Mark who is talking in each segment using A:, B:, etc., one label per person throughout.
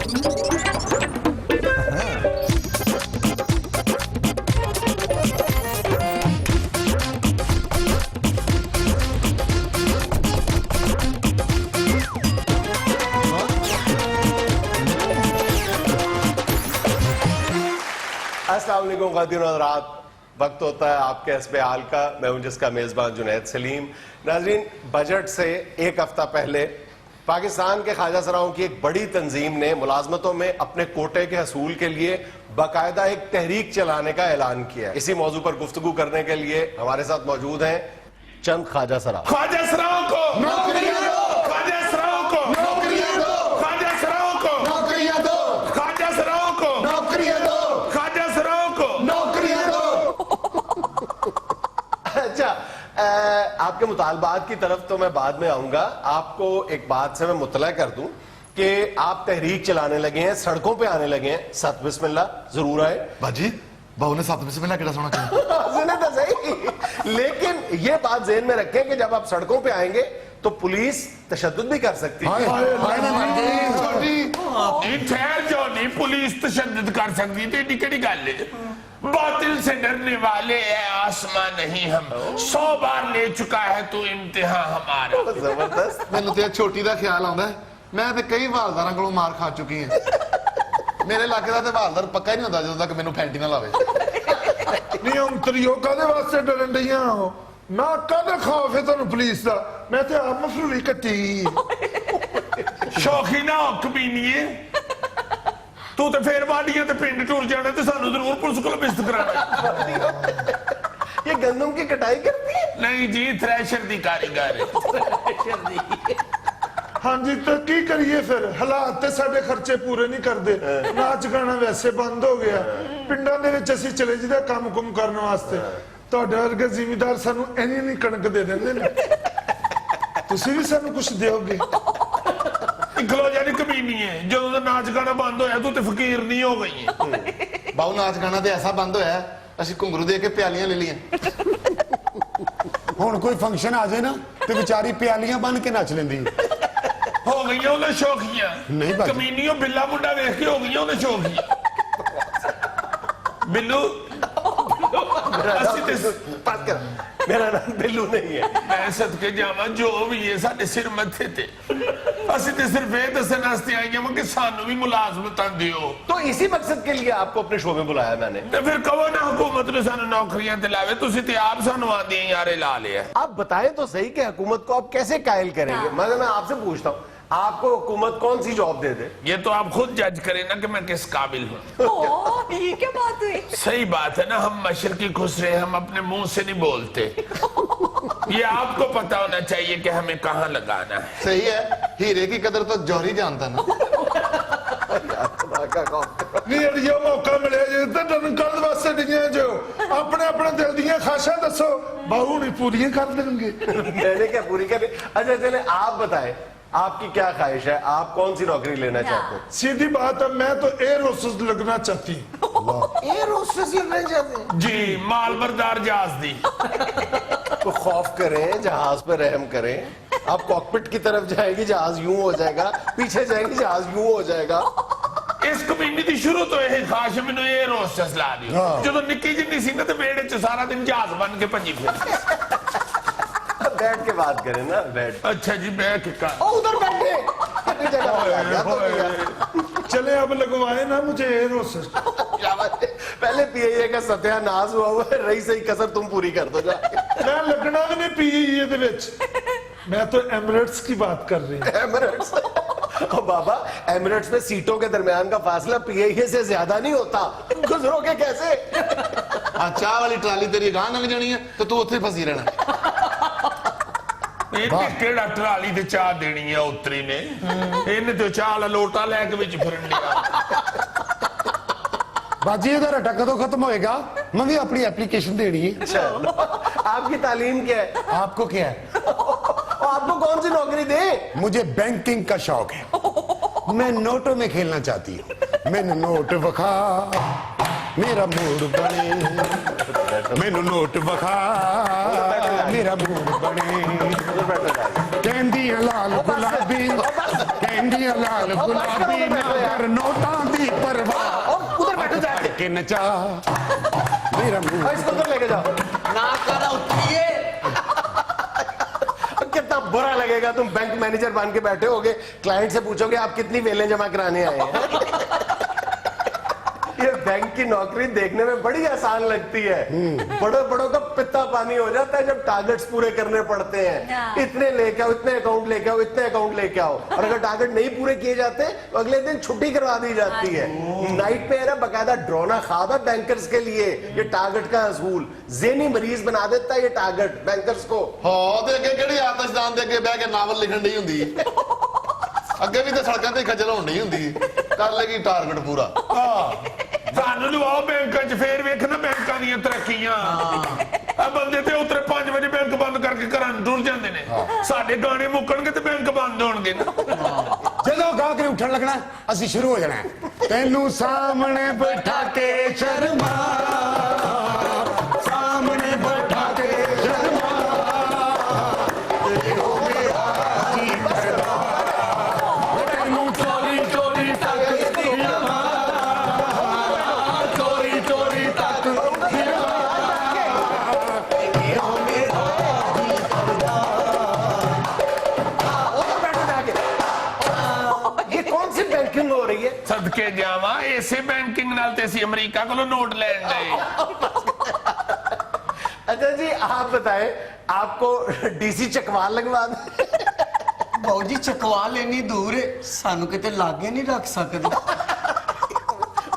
A: अस्सलाम वालेकुम ख़ातिन और हज़रात, वक्त होता है आपके हस्बे हाल का। मैं हूं जिसका मेज़बान जुनैद सलीम। नाज़रीन, बजट से एक हफ्ता पहले पाकिस्तान के ख्वाजा सराओं की एक बड़ी तंजीम ने मुलाजमतों में अपने कोटे के हसूल के लिए बाकायदा एक तहरीक चलाने का ऐलान किया। इसी मौजू पर गुफ्तगू करने के लिए हमारे साथ मौजूद हैं चंद ख्वाजा सरा।
B: ख्वाजा सराओं को नौकरियां दो, ख्वाजा सराओं को नौकरियां दो, ख्वाजा सराओं को नौकरियां दो, ख्वाजा सराओं को नौकरियां दो, ख्वाजा सराओं को नौकरियां दो।
A: अच्छा, आपके मुतालबात की तरफ तो मैं बाद में आऊंगा। आपको एक बात से मैं मुतला कर दूं कि आप तहरीक चलाने लगे हैं, सड़कों पे आने लगे हैं। सत बिस्मिल्लाह, जरूर आए।
C: बाजी बहू ने साथ में से मिला कितना सोना किया।
A: सुने तो सही, लेकिन ये बात ज़हन में रखें कि जब आप सड़कों पे आएंगे तो पुलिस तशद्दुद भी कर सकती है।
B: ठहर जाओ, नहीं पुलिस तशद्दुद कर सकती तो एडी केड़ी गल है। बातिल से डरने वाले है आसमां नहीं, हम 100 बार ले चुका है तू इम्तिहान हमारा।
A: जबरदस्त।
C: ਮੈਨੂੰ ਤੇ ਛੋਟੀ ਦਾ ਖਿਆਲ ਆਉਂਦਾ ਮੈਂ ਤੇ ਕਈ ਹਵਾਲਦਾਰਾਂ ਕੋਲੋਂ ਮਾਰ ਖਾ ਚੁੱਕੀ ਹਾਂ। ਮੇਰੇ ਇਲਾਕੇ ਦਾ ਤੇ ਹਵਾਲਦਾਰ ਪੱਕਾ ਹੀ ਨਹੀਂ ਹੁੰਦਾ ਜਦੋਂ ਤੱਕ ਮੈਨੂੰ ਫੈਂਟੀ ਨਾ ਲਾਵੇ।
D: ਨਹੀਂ ਅੰਤਰੀਓ ਕਾਦੇ ਵਾਸਤੇ ਡਰਨ ਡਈਆਂ ਹੋ? ਨਾ ਕਾਹਦਾ ਖੌਫ ਹੈ ਤੁਹਾਨੂੰ ਪੁਲਿਸ ਦਾ? ਮੈਂ ਤੇ ਆਪ ਮਫਰੂਰੀ ਕੱਟੀ।
B: ਸ਼ੌਖੀ ਨਾ ਹੋ ਕਮੀਨੀਏ, ਤੂੰ ਤੇ ਫੇਰ ਵਾਡੀਆਂ ਤੇ ਪਿੰਡ ਟੁਰ ਜਾਣਾ ਤੇ ਸਾਨੂੰ ਜ਼ਰੂਰ ਪੁਲਿਸ ਕੋਲ ਬਿਸਤ ਕਰਾਣਾ।
A: ये गंदम की कटाई करती है?
B: नहीं जी, थ्रेशर दी कारीगर है।
D: ਹਾਂਜੀ ਤਾਂ ਕੀ ਕਰੀਏ ਫਿਰ? ਹਾਲਾਤ ਤੇ ਸਾਡੇ ਖਰਚੇ ਪੂਰੇ ਨਹੀਂ ਕਰਦੇ। ਨਾਚ ਗਾਣਾ ਵੈਸੇ ਬੰਦ ਹੋ ਗਿਆ। ਪਿੰਡਾਂ ਦੇ ਵਿੱਚ ਅਸੀਂ ਚਲੇ ਜਿਦਾ ਕੰਮ-ਕੁਮ ਕਰਨ ਵਾਸਤੇ। ਤੁਹਾਡੇ ਵਰਗੇ ਜ਼ਿਮੀਂਦਾਰ ਸਾਨੂੰ ਇੰਨੀ ਨਹੀਂ ਕਣਕ ਦੇ ਦਿੰਦੇ ਨੇ। ਤੁਸੀਂ ਵੀ ਸਾਨੂੰ ਕੁਝ ਦਿਓਗੇ?
B: ਇਕਲੋ ਜਾਨੀ ਕਮੀਨੀ ਹੈ, ਜਦੋਂ ਦਾ ਨਾਚ ਗਾਣਾ ਬੰਦ ਹੋਇਆ ਤੂੰ ਤੇ ਫਕੀਰ ਨਹੀਂ ਹੋ ਗਈ ਹੈ।
C: ਬਾਹੂ ਨਾਚ ਗਾਣਾ ਤੇ ਐਸਾ ਬੰਦ ਹੋਇਆ ਅਸੀਂ ਘੁੰਗਰੂ ਦੇ ਕੇ ਪਿਆਲੀਆਂ ਲੈ ਲੀਆਂ।
E: ਹੁਣ ਕੋਈ ਫੰਕਸ਼ਨ ਆ ਜਾਏ ਨਾ ਤੇ ਵਿਚਾਰੀ ਪਿਆਲੀਆਂ ਬਣ ਕੇ ਨੱਚ ਲੈਂਦੀ
B: ਹੋ ਗਈਆਂ ਉਹਨੇ ਸ਼ੌਕੀਆਂ।
E: ਨਹੀਂ ਬਾਜੀ।
B: ਕਮੀਨੀਓ ਬਿੱਲਾ ਮੁੰਡਾ ਵੇਖ ਕੇ ਹੋ ਗਈਆਂ ਉਹਨੇ ਸ਼ੌਕੀਆਂ। ਬਿੱਲੂ ਅਸੀਂ ਤੇ
A: बात कर, मेरा नाम बिल्लू नहीं है।
B: ਮੈਂ ਸਦਕੇ ਜਾਵਾਂ ਜੋ ਵੀ ਹੈ ਸਾਡੇ ਸਿਰ ਮੱਥੇ ਤੇ। ਅਸੀਂ ਤੇ ਸਿਰਫ ਇਹ ਦੱਸਣ ਵਾਸਤੇ ਆਈਆਂ ਵਾਂ ਕਿ ਸਾਨੂੰ ਵੀ ਮੁਲਾਜ਼ਮਤਾਂ ਦਿਓ।
A: तो इसी मकसद के लिए आपको अपने शो में बुलाया मैंने।
B: ਤੇ ਫਿਰ ਕਹੋ ਨਾ हुकूमत ने सानू नौकरियां दिलावे, तुसी ते आप सानू आंदी यारे ला लिया।
A: आप बताएं तो सही कि हुकूमत को आप कैसे कायल करेंगे? मैं आपसे पूछता हूँ, आपको हुकूमत कौन सी जॉब दे दे?
B: ये तो आप खुद जज करें ना कि मैं किस काबिल हूँ।
F: ये क्या बात हुई?
B: सही बात है ना, हम मशरकी खुसरे, हम अपने मुंह से नहीं बोलते। ये आपको पता होना चाहिए कि हमें कहाँ लगाना है।
C: सही है, हीरे की कदर तो जौहरी जानता ना।
D: ਨਹੀਂ ਅੜੀਓ ਮੌਕਾ ਮਿਲਿਆ ਜੇ ਤਾਂ ਡਰਨ ਕਰਨ ਵਾਸਤੇ ਡਈਆਂ ਜੋ। ਆਪਣੇ ਆਪਣੇ ਦਿਲ ਦੀਆਂ ਖਾਸ਼ਾਂ ਦੱਸੋ, ਬਾਹੂ ਨਹੀਂ ਪੂਰੀਆਂ ਕਰ ਦੇਣਗੇ।
A: मैंने क्या पूरी कर? अच्छा चले आप बताएं, आपकी क्या ख्वाहिश है? आप कौन सी नौकरी लेना चाहते हैं?
D: सीधी बात है, मैं तो एयर होस्टेस लगना चाहती हूँ।
A: एयर होस्टेस लगना चाहते हैं?
B: जी, माल बरदार जहाज दी।
A: तो खौफ करें, जहाज पर रहम करें। आप कॉकपिट की तरफ जाएगी, जहाज यूं हो जाएगा, पीछे जाएगी, जहाज यूं हो जाएगा।
B: इस कमीनी दी शुरू तो यही ख्वाहिश मैंने ये रोस्टेस ला दी। जो निक्की जिन्नी सी ना ते वेड़े च सारा दिन जहाज बन के भजी फिरदी।
A: बैठ के बात करें ना, बैठ।
B: अच्छा जी, बैठ के कर।
A: उधर बैठे। अपनी जगह पर आ गया तो भैया।
D: चले अब लगवाए ना मुझे एयर होस्टेस।
A: क्या बात है? पहले पीए का सत्यानाश हुआ है, रही सही कसर तुम पूरी कर दो जाके।
D: मैं लगना भी नहीं पीए दे विच। मैं तो एमिरेट्स की बात कर रही हूँ।
A: एमिरेट्स? ओ बाबा, एमिरेट्स में सीटों के दरमियान का फासला पीए से ज्यादा नहीं होता। गुजरोगे कैसे?
C: ਆ ਚਾਹ ਵਾਲੀ ਟਰਾਲੀ ਤੇਰੀ ਗਾਂ ਲੰਘ ਜਾਣੀ ਹੈ ਤੇ ਤੂੰ ਉੱਥੇ ਫਸੀ ਰਹਿਣਾ।
B: ਇਹਨੇ ਕਿਹੜਾ ਟਰਾਲੀ ਤੇ ਚਾਹ ਦੇਣੀ ਹੈ ਉਤਰੀ ਨੇ? ਇਹਨੇ ਤੇ ਚਾਹ ਵਾਲਾ ਲੋਟਾ ਲੈ ਕੇ ਵਿੱਚ ਫਿਰਨ ਲਿਆ।
E: ਬਾਜੀ ਇਹਦਾ ਰਟਾ ਕਦੋਂ ਖਤਮ ਹੋਏਗਾ? ਮੈਂ ਵੀ ਆਪਣੀ ਐਪਲੀਕੇਸ਼ਨ ਦੇਣੀ ਹੈ।
A: अच्छा, आपकी तालीम क्या है?
E: आपको क्या है?
A: आपको कौन सी नौकरी दे?
E: मुझे बैंकिंग का शौक है। मैं नोटों में खेलना चाहती हूँ। मैंने नोट वखा मेरा मूड बने, मैनू नोट वखा ਮੇਰਾ ਮੂਡ ਬਣੇ
A: उधर बैठो नाज़रीन।
E: ਕਹਿੰਦੀਆਂ ਲਾਲ ਗੁਲਾਬੀ ਕਹਿੰਦੀਆਂ ਲਾਲ ਗੁਲਾਬੀ ਨਾ ਕਰ ਨੋਟਾਂ ਦੀ ਪਰਵਾਹ
A: उधर बैठो जाके।
E: ਕਿ ਨਚਾ ਮੇਰਾ ਮੂਡ
A: इसको उधर लेके जाओ।
G: ना करा उठिए।
A: कितना बुरा लगेगा, तुम बैंक मैनेजर बन के बैठे होगे, क्लाइंट से पूछोगे आप कितनी वेलें जमा कराने आए हैं। ये बैंक की नौकरी देखने में बड़ी आसान लगती है, बड़ों बड़ों का पित्ता पानी हो जाता है जब टारगेट्स पूरे करने पड़ते हैं। इतने लेके आओ, इतने अकाउंट लेके आओ, इतने अकाउंट लेके आओ, और अगर टारगेट नहीं पूरे किए जाते तो अगले दिन छुट्टी करवा दी जाती है। नाइट में है बकायदा ड्रोना खादा बैंकर्स के लिए ये टारगेट का असूल, ज़हनी मरीज बना देता है ये टारगेट बैंकर्स को।
C: ਹਾਂ ਤੇ ਅੱਗੇ ਕਿਹੜੀ ਆਤਸ਼ਦਾਨ ਦੇ ਅੱਗੇ ਬਹਿ ਕੇ ਨਾਵਲ ਲਿਖਣ ਦੀ ਹੁੰਦੀ ਅੱਗੇ ਵੀ ਤੇ ਸੜਕਾਂ ਤੇ ਖੱਜਲ ਹੋਣ ਨਹੀਂ ਹੁੰਦੀ ਕਰ ਲੇਗੀ ਟਾਰਗੇਟ ਪੂਰਾ
B: ਸਾਨੂੰ ਲਵਾਓ ਬੈਂਕਾਂ 'ਚ, ਫੇਰ ਵੇਖਣਾ ਬੈਂਕਾਂ ਦੀਆਂ ਤਰੱਕੀਆਂ। ਆ ਬੰਦੇ ਤੇ ਉਤਰੇ 5 ਵਜੇ ਬੈਂਕ ਬੰਦ ਕਰਕੇ ਘਰਾਂ ਨੂੰ ਟੁਰ ਜਾਂਦੇ ਨੇ। ਸਾਡੇ ਗਾਣੇ ਮੁੱਕਣਗੇ ਤੇ ਬੈਂਕ ਬੰਦ ਹੋਣਗੇ ਨਾ।
E: ਜਦੋਂ ਗਾਹਕ ਨੇ ਉੱਠਣ ਲੱਗਣਾ ਅਸੀਂ ਸ਼ੁਰੂ ਹੋ ਜਾਣਾ ਤੈਨੂੰ ਸਾਹਮਣੇ ਬਿਠਾ ਕੇ ਸ਼ਰਮਾ ਸਾਹਮਣੇ ਬਿਠਾ ਕੇ ਸ਼ਰਮਾ ਤੇਰੇ ਹੋ ਗਿਆ ਜੀ ਕਰਦਾ ਤੈਨੂੰ ਚੋਰੀ ਚੋਰੀ ਤੱਕ ਫਿਰਵਾ ਚੋਰੀ ਚੋਰੀ ਤੱਕ ਫਿਰਵਾ ਤੇਰੇ ਹੋ ਮੇਰਾ ਜੀ ਕਰਦਾ
A: उधर बैठो जाके। ये कौन सी बैंकिंग हो रही है?
B: ਸਦਕੇ ਜਾਵਾਂ, ਇਸੇ ਬੈਂਕਿੰਗ ਨਾਲ ਤੇ ਅਸੀਂ ਅਮਰੀਕਾ ਕੋਲੋਂ ਨੋਟ ਲੈਣ ਗਏ।
A: अच्छा जी आप बताएं, आपको डीसी चकवाल लगवा दें?
G: बाबू जी चकवाल इन्नी दूर है, सानू किते लागे नहीं रख सकते।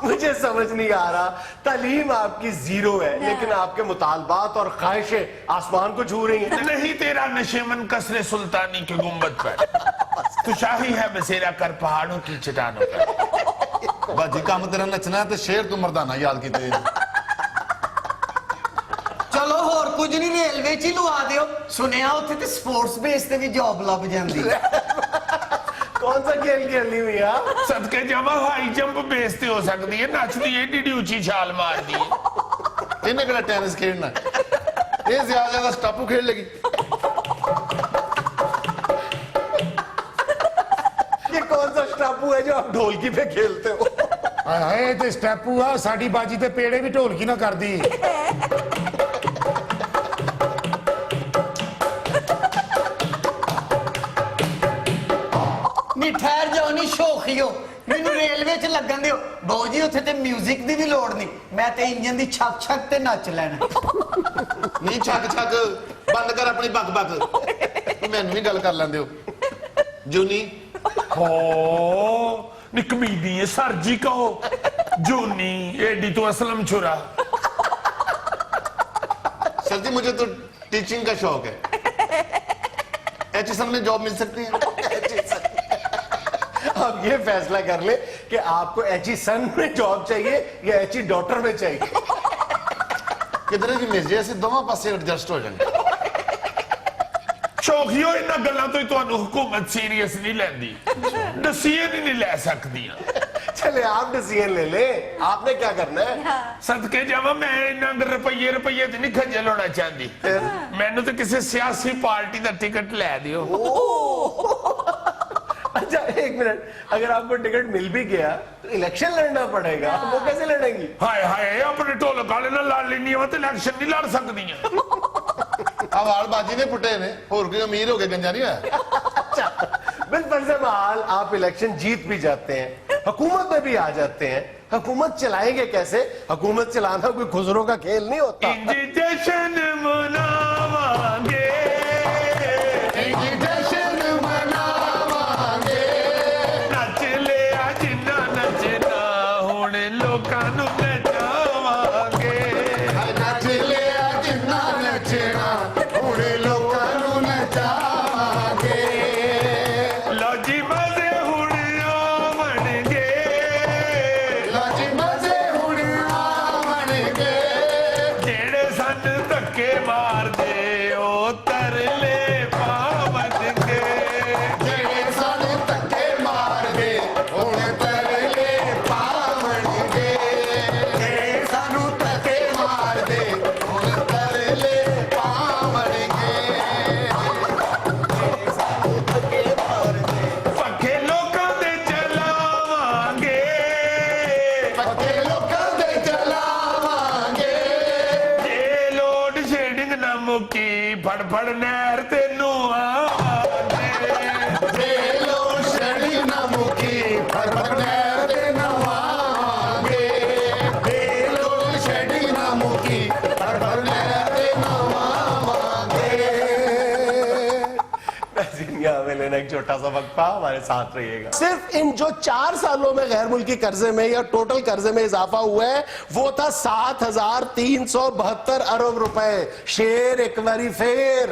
A: मुझे समझ नहीं आ रहा, तालीम आपकी जीरो है लेकिन आपके मुतालबात और ख्वाहिशें आसमान को छू रही हैं।
B: नहीं तेरा नशेमन कसरे सुल्तानी के गुंबद पर, तू शाही है बसेरा कर पहाड़ों की चट्टानों पर।
C: ਬਾਜੀ ਕੰਮ ਤੇਰਾ ਨੱਚਣਾ ਤੇ ਸ਼ੇਰ ਤੂੰ ਮਰਦਾਨਾ ਯਾਦ ਕੀਤੇ
G: चलो होर कुछ नहीं, रेलवे च ही लवा दियो। सुनिया उत्थे ते स्पोर्ट्स बेस ते भी जॉब लग जांदी है।
A: कौन सा खेल खेलनी हुई आप?
B: सदके जावा हाई जंप बेस ते हो सकती है, नचदी है ਏਡੀ ਉੱਚੀ ਛਾਲ ਮਾਰਦੀ ਹੈ।
C: ਇਹਨੇ ਕਿਹੜਾ ਟੈਨਿਸ ਖੇਡਣਾ ਇਹ ਜ਼ਿਆਦਾ ਸਟਾਪੂ ਖੇਡ ਲੇਗੀ
A: ये कौन सा स्टापू है जो आप ढोलकी पे खेलते हो?
E: ਹਾਏ ਹਾਏ ਤੇ ਸਟੈਪੂ ਆ ਸਾਡੀ ਬਾਜੀ ਤੇ ਪੇੜੇ ਵੀ ਢੋਲਕੀ ਨਾ ਕਰਦੀ
G: ਨੀ ਠਹਿਰ ਜਾਓ ਨੀ ਸ਼ੋਖੀਓ, ਮੈਨੂੰ ਰੇਲਵੇ ਚ ਲੱਗਣ ਦਿਓ। ਬਾਬੂ ਜੀ ਉੱਥੇ ਤੇ 뮤직 ਦੀ ਵੀ ਲੋੜ ਨਹੀਂ, ਮੈਂ ਤੇ ਇੰਜਨ ਦੀ ਛੱਕ ਛੱਕ ਤੇ ਨੱਚ ਲੈਣਾ।
C: ਨਹੀਂ ਛੱਕ ਛੱਕ ਬੰਦ ਕਰ ਆਪਣੀ ਬਕ ਬਕ ਮੈਨੂੰ ਵੀ ਗੱਲ ਕਰ ਲੈਂਦੇ ਹੋ ਜੂਨੀ
B: हो निकमीदी है सर जी कहो जूनी एडी तो असलम छुरा।
C: सर जी मुझे तो टीचिंग का शौक है, एचएसएन में जॉब मिल सकती है?
A: आप ये फैसला कर ले कि आपको एची सन में जॉब चाहिए या एची डॉटर में चाहिए।
C: किधरे भी मिल जाए, दोनों पासे एडजस्ट हो जाएंगे।
B: शौकियो इन्हां गल्लां तो ही तुहानू हुकूमत सीरियस नहीं लैंदी, डिसीजन ही नहीं ले सकदियां।
A: चले आप डिसीजन ले ले, आपने क्या करना है?
B: सदके जावा मैं इन्हां रुपये रुपये ते नहीं खज्जल होना चाहती, मैनू तो किसी सियासी पार्टी दा टिकट लै दियो।
A: अच्छा एक मिनट, अगर आपको टिकट मिल भी गया तो इलेक्शन लड़ना पड़ेगा, वो कैसे लड़ेंगी?
B: हाय हाय अपने ढोलक वाले नाल लड़ लेनी है, इलेक्शन नहीं लड़ सकदियां।
C: आवाल बाजी ने पुटे ने और कोई अमीर हो गए गंजा नहीं है।
A: अच्छा बिल्कुल से बहाल आप इलेक्शन जीत भी जाते हैं, हुकूमत में भी आ जाते हैं, हुकूमत चलाएंगे कैसे? हुकूमत चलाना कोई खुजरों का खेल नहीं होता।
B: इंज जश्न मनावांगे, नच लिया जिन्ना नचना, हुण लोकां नूं नचावांगे।
E: ਨੱਚ ਲਿਆ ਜਿੰਨਾ ਨੱਚਣਾ ਹੁਣ ਲੋਕਾਂ ਨੂੰ ਨਚਾਵਾਂਗੇ
B: लो जी मजे हुण आवणगे,
E: ਲਾਜੀ ਮਜ਼ੇ ਹੁਣ ਆਵਣਗੇ
B: जेड़े सन धक्के मारदे ओ तरले पावणगे।
E: ਜਿਹੜੇ ਸਾਨੂੰ ਧੱਕੇ ਮਾਰਦੇ ਹੁਣ ਤਰਲੇ ਪਾਵਣਗੇ ਜਿਹੜੇ ਸਾਨੂੰ ਧੱਕੇ ਮਾਰਦੇ ਹੁਣ ਤਰਲੇ ਪਾਵਣਗੇ
B: ਫੜ ਨਹਿਰ ਤੈਨੂੰ ਆਵਾਂਗੇ
E: ਵੇਲੋ ਛੜੀ ਨਾ ਮੁਕੀ ਫਰਫੜਨੇ ਤੇ ਨਵਾਂਗੇ ਵੇਲੋ ਛੜੀ ਨਾ ਮੁਕੀ ਫਰਫੜਨੇ ਤੇ ਨਵਾਂਗੇ।
A: यहाँ में लेना एक छोटा सा वक्फा, हमारे साथ रहिएगा। सिर्फ इन जो 4 सालों में गैर मुल्की कर्जे में या टोटल कर्जे में इजाफा हुआ है वो था 7,372 अरब रुपए। शेर एक बारी फेर।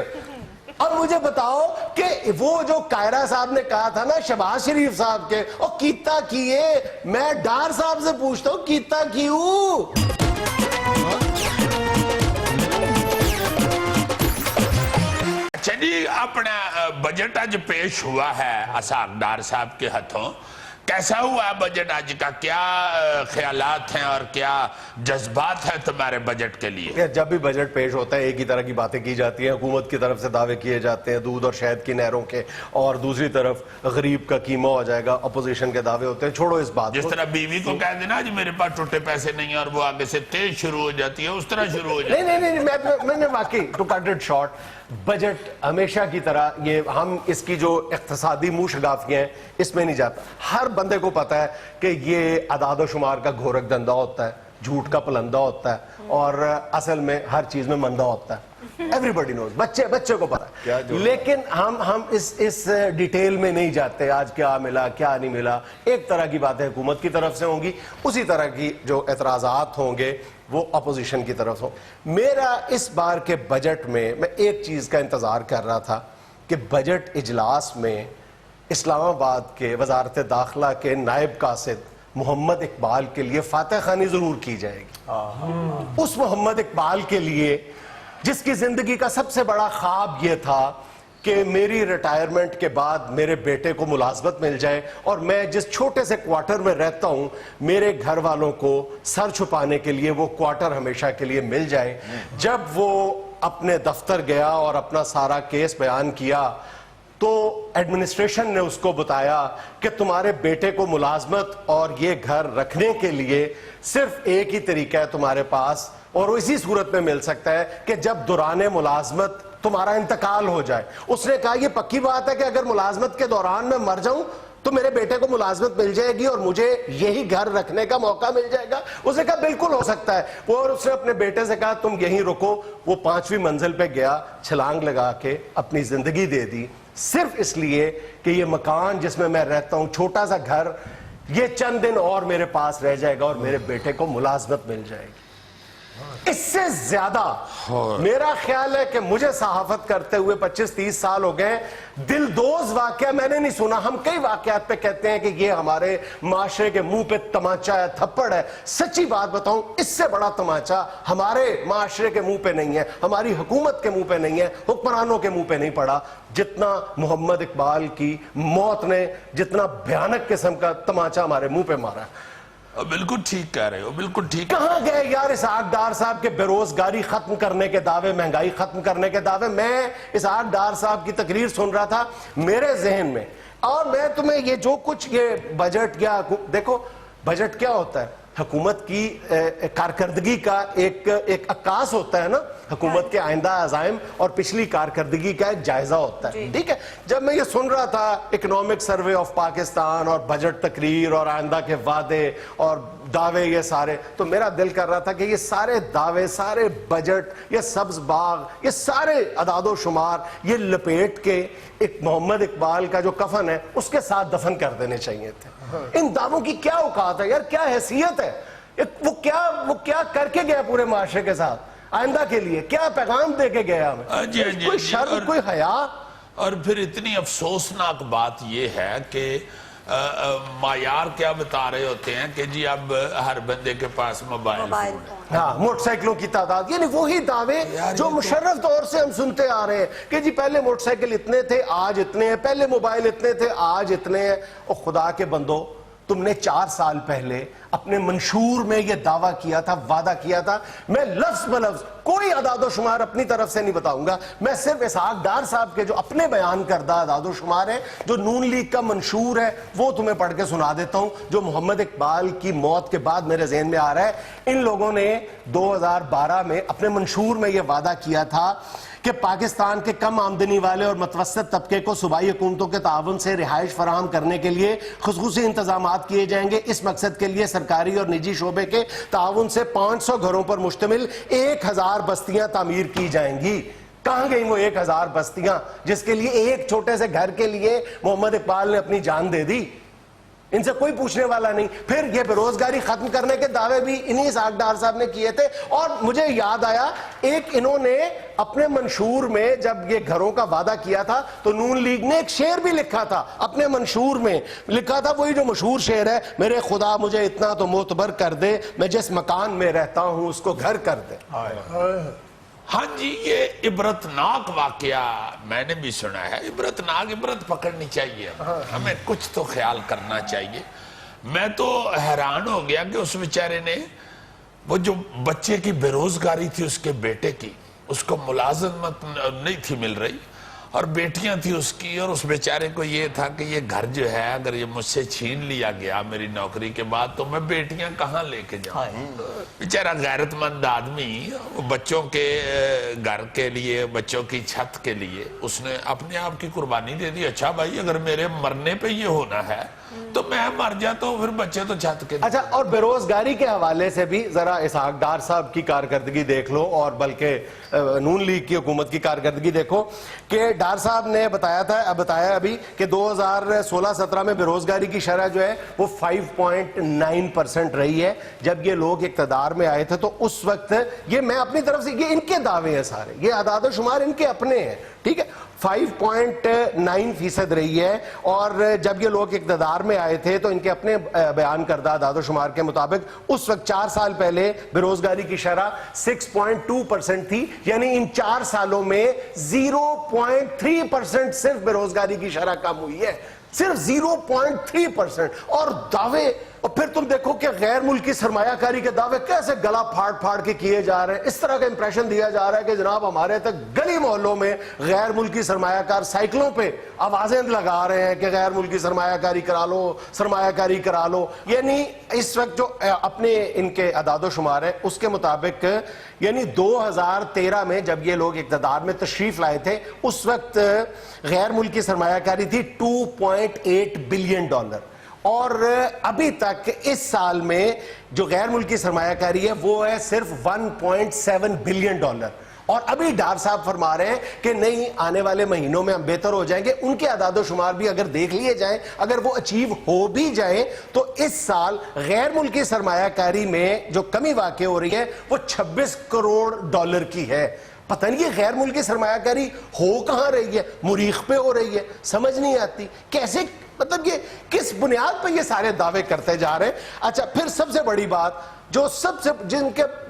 A: अब मुझे बताओ कि वो जो कायरा साहब ने कहा था ना शहबाज शरीफ साहब के, और कीता किए, मैं डार साहब से पूछता हूं कीता क्यों?
B: चलिए अपना बजट आज पेश हुआ है असाकदार साहब के हाथों। कैसा हुआ बजट आज का? क्या ख्यालात हैं और क्या जज्बात हैं तुम्हारे बजट के लिए?
A: जब भी बजट पेश होता है एक ही तरह की बातें की जाती हैं। हुकूमत की तरफ से दावे किए जाते हैं दूध और शहद की नहरों के, और दूसरी तरफ गरीब का कीमा हो जाएगा, अपोजिशन के दावे होते हैं। छोड़ो इस बात
B: जिस
A: को।
B: तरह बीवी को कह देना आज मेरे पास टूटे पैसे नहीं है और वो आगे से तेज शुरू हो जाती है, उस तरह शुरू हो जाती है।
A: नहीं, मैंने वाकई to cut it short, budget हमेशा की तरह ये हम इसकी जो इक्तिसादी मुंह शगाफियां हैं इसमें नहीं जाता। हर बंदे को पता है कि ये अदाद शुमार का घोरक धंधा होता है, झूठ का पलंदा होता है, और असल में हर चीज में मंदा होता है। एवरीबॉडी नोज, बच्चे को पता है। लेकिन हम इस डिटेल में नहीं जाते आज क्या मिला क्या नहीं मिला। एक तरह की बातें हुकूमत की तरफ से होंगी, उसी तरह की जो एतराजात होंगे वो अपोजिशन की तरफ हो। मेरा इस बार के बजट में मैं एक चीज का इंतजार कर रहा था कि बजट इजलास में इस्लामाबाद के वजारत दाखिला के नायब कासिद मोहम्मद इकबाल के लिए फातह खानी जरूर की जाएगी। उस मोहम्मद इकबाल के लिए जिसकी जिंदगी का सबसे बड़ा ख्वाब यह था कि मेरी रिटायरमेंट के बाद मेरे बेटे को मुलाजमत मिल जाए और मैं जिस छोटे से क्वार्टर में रहता हूं मेरे घर वालों को सर छुपाने के लिए वो क्वार्टर हमेशा के लिए मिल जाए। जब वो अपने दफ्तर गया और अपना सारा केस बयान किया तो एडमिनिस्ट्रेशन ने उसको बताया कि तुम्हारे बेटे को मुलाजमत और ये घर रखने के लिए सिर्फ एक ही तरीका है तुम्हारे पास, और इसी सूरत में मिल सकता है कि जब दौरान मुलाजमत तुम्हारा इंतकाल हो जाए। उसने कहा ये पक्की बात है कि अगर मुलाजमत के दौरान मैं मर जाऊं तो मेरे बेटे को मुलाजमत मिल जाएगी और मुझे यही घर रखने का मौका मिल जाएगा? उसने कहा बिल्कुल हो सकता है। वो और उसने अपने बेटे से कहा तुम यहीं रुको। वो 5वीं मंजिल पे गया, छलांग लगा के अपनी जिंदगी दे दी, सिर्फ इसलिए कि ये मकान जिसमें मैं रहता हूं, छोटा सा घर, ये चंद दिन और मेरे पास रह जाएगा और मेरे बेटे को मुलाजमत मिल जाएगी। इससे ज्यादा मेरा ख्याल है कि मुझे सहाफत करते हुए 25-30 साल हो गए, दिलदोज वाकया मैंने नहीं सुना। हम कई वाकयात पे कहते हैं कि ये हमारे माशरे के मुंह पे तमाचा है, थप्पड़ है। सच्ची बात बताऊं, इससे बड़ा तमाचा हमारे माशरे के मुंह पे नहीं है, हमारी हुकूमत के मुंह पे नहीं है, हुक्मरानों के मुंह पे नहीं पड़ा, जितना मोहम्मद इकबाल की मौत ने जितना भयानक किस्म का तमाचा हमारे मुंह पे मारा।
B: बिल्कुल ठीक कह रहे हो, बिल्कुल ठीक।
A: कहां गए यार इसहाक डार साहब के बेरोजगारी खत्म करने के दावे, महंगाई खत्म करने के दावे? मैं इसहाक डार साहब की तकरीर सुन रहा था मेरे जहन में, और मैं तुम्हें ये जो कुछ ये बजट या देखो बजट क्या होता है, हुकूमत की कारकर्दगी का एक अक्कास होता है ना, हुकूमत के आइंदा अज़ाइम और पिछली कारकर्दगी का एक जायजा होता है। ठीक है, जब मैं ये सुन रहा था इकोनॉमिक सर्वे ऑफ पाकिस्तान और बजट तकरीर और आइंदा के वादे और दावे ये सारे, तो मेरा दिल कर रहा था कि ये सारे दावे, सारे बजट, ये सब्ज बाग, ये सारे अदादो शुमार ये लपेट के एक मोहम्मद इकबाल का जो कफन है उसके साथ दफन कर देने चाहिए थे। इन दावों की क्या औकात है यार, क्या हैसियत है? वो क्या करके गया पूरे माशरे के साथ, आइंदा के लिए क्या पैगाम दे के गया हमें? कोई शर्म, कोई हया।
B: और फिर इतनी अफसोसनाक बात यह है कि मायार क्या बता रहे होते हैं कि जी अब हर बंदे के पास मोबाइल फोन है।
A: हाँ, मोटरसाइकिलों की तादाद, यानी वही दावे जो मुशर्रफ दौर से हम सुनते आ रहे हैं कि जी पहले मोटरसाइकिल इतने थे आज इतने हैं, पहले मोबाइल इतने थे आज इतने हैं। और खुदा के बंदो, तुमने 4 साल पहले اپنے منشور میں یہ دعویٰ کیا تھا, وعدہ کیا تھا. میں لفظ بلفظ کوئی اعداد و شمار اپنی طرف سے نہیں بتاؤں گا, میں صرف اسحاق ڈار صاحب کے جو اپنے بیان کردہ اعداد و شمار ہیں, جو نون لیگ کا منشور ہے, وہ تمہیں پڑھ کے سنا دیتا ہوں, جو محمد اقبال کی موت کے بعد میرے ذہن میں آ رہا ہے. ان لوگوں نے 2012 میں اپنے منشور میں یہ وعدہ کیا تھا کہ پاکستان کے کم آمدنی والے اور متوسط طبقے کو صوبائی حکومتوں کے تعاون سے رہائش فراہم کرنے کے لیے خصوصی انتظامات کیے جائیں گے. اس مقصد کے لیے سرکاری اور نجی شعبے کے تعاون سے 500 گھروں پر مشتمل 1000 بستیاں تعمیر کی جائیں گی. کہاں گئی وہ 1000 بستیاں جس کے لیے ایک چھوٹے سے گھر کے لیے محمد اقبال نے اپنی جان دے دی؟ ان سے کوئی پوچھنے والا نہیں. پھر یہ بے روزگاری ختم کرنے کے دعوے بھی انہی اسحاق ڈار صاحب نے کیے تھے. اور مجھے یاد آیا, ایک انہوں نے اپنے منشور میں جب یہ گھروں کا وعدہ کیا تھا تو نون لیگ نے ایک شعر بھی لکھا تھا, اپنے منشور میں لکھا تھا, وہی جو مشہور شعر ہے, میرے خدا مجھے اتنا تو معتبر کر دے, میں جس مکان میں رہتا ہوں اس کو گھر کر دے.
B: ہاں جی, یہ عبرتناک واقعہ میں نے بھی سنا ہے. عبرت پکڑنی چاہیے, ہمیں کچھ تو خیال کرنا چاہیے. میں تو حیران ہو گیا کہ اس بیچارے نے, وہ جو بچے کی بے روزگاری تھی اس کے بیٹے کی, اس کو ملازمت نہیں تھی مل رہی, اور بیٹیاں تھی اس کی, اور اس بیچارے کو یہ تھا کہ یہ گھر جو ہے اگر یہ مجھ سے چھین لیا گیا میری نوکری کے بعد تو میں بیٹیاں کہاں لے کے جاؤں. بیچارہ غیرت مند آدمی بچوں کے گھر کے لیے, بچوں کی چھت کے لیے اس نے اپنے آپ کی قربانی دے دی. اچھا بھائی, اگر میرے مرنے پہ یہ ہونا ہے تو میں مر جاتا ہوں, پھر بچے تو چھت کے.
A: اچھا, اور بے روزگاری کے حوالے سے بھی ذرا اسحاق ڈار صاحب کی کارکردگی دیکھ لو, اور بلکہ نون لیگ کی حکومت کی کارکردگی دیکھو کہ ڈار صاحب نے بتایا ابھی کہ 2016-17 میں بے روزگاری کی شرح جو ہے وہ 5.9% رہی ہے. جب یہ لوگ اقتدار میں آئے تھے تو اس وقت, یہ میں اپنی طرف سے, یہ ان کے دعوے ہیں سارے, یہ اعداد و شمار ان کے اپنے ہیں, ٹھیک ہے, 5.9% رہی ہے. اور جب یہ لوگ اقتدار میں آئے تھے تو ان کے اپنے بیان کردہ اعداد و شمار کے مطابق اس وقت 4 سال پہلے بے روزگاری کی شرح 6.2% تھی. یعنی ان 4 سالوں میں 0.3% صرف بے روزگاری کی شرح کم ہوئی ہے, صرف 0.3%. اور دعوے, اور پھر تم دیکھو کہ غیر ملکی سرمایہ کاری کے دعوے کیسے گلا پھاڑ کے کیے جا رہے ہیں. اس طرح کا امپریشن دیا جا رہا ہے کہ جناب ہمارے تک گلی محلوں میں غیر ملکی سرمایہ کار سائیکلوں پہ آوازیں لگا رہے ہیں کہ غیر ملکی سرمایہ کاری کرا لو. یعنی اس وقت جو اپنے ان کے اعداد و شمار ہے اس کے مطابق, یعنی 2013 میں جب یہ لوگ اقتدار میں تشریف لائے تھے اس وقت غیر ملکی سرمایہ کاری تھی $2.8 بلین, اور ابھی تک اس سال میں جو غیر ملکی سرمایہ کاری ہے وہ ہے صرف $1.7 بلین. اور ابھی ڈار صاحب فرما رہے ہیں کہ نہیں, آنے والے مہینوں میں ہم بہتر ہو جائیں گے. ان کے اعداد و شمار بھی اگر دیکھ لیے جائیں, اگر وہ اچیو ہو بھی جائیں, تو اس سال غیر ملکی سرمایہ کاری میں جو کمی واقع ہو رہی ہے وہ $26 کروڑ کی ہے. پتہ نہیں یہ غیر ملکی سرمایہ کاری ہو کہاں رہی ہے, مریخ پہ ہو رہی ہے, سمجھ نہیں آتی کیسے, مطلب یہ کس بنیاد پہ یہ سارے دعوے کرتے جا رہے ہیں. اچھا, پھر سب سے بڑی بات جو سب سے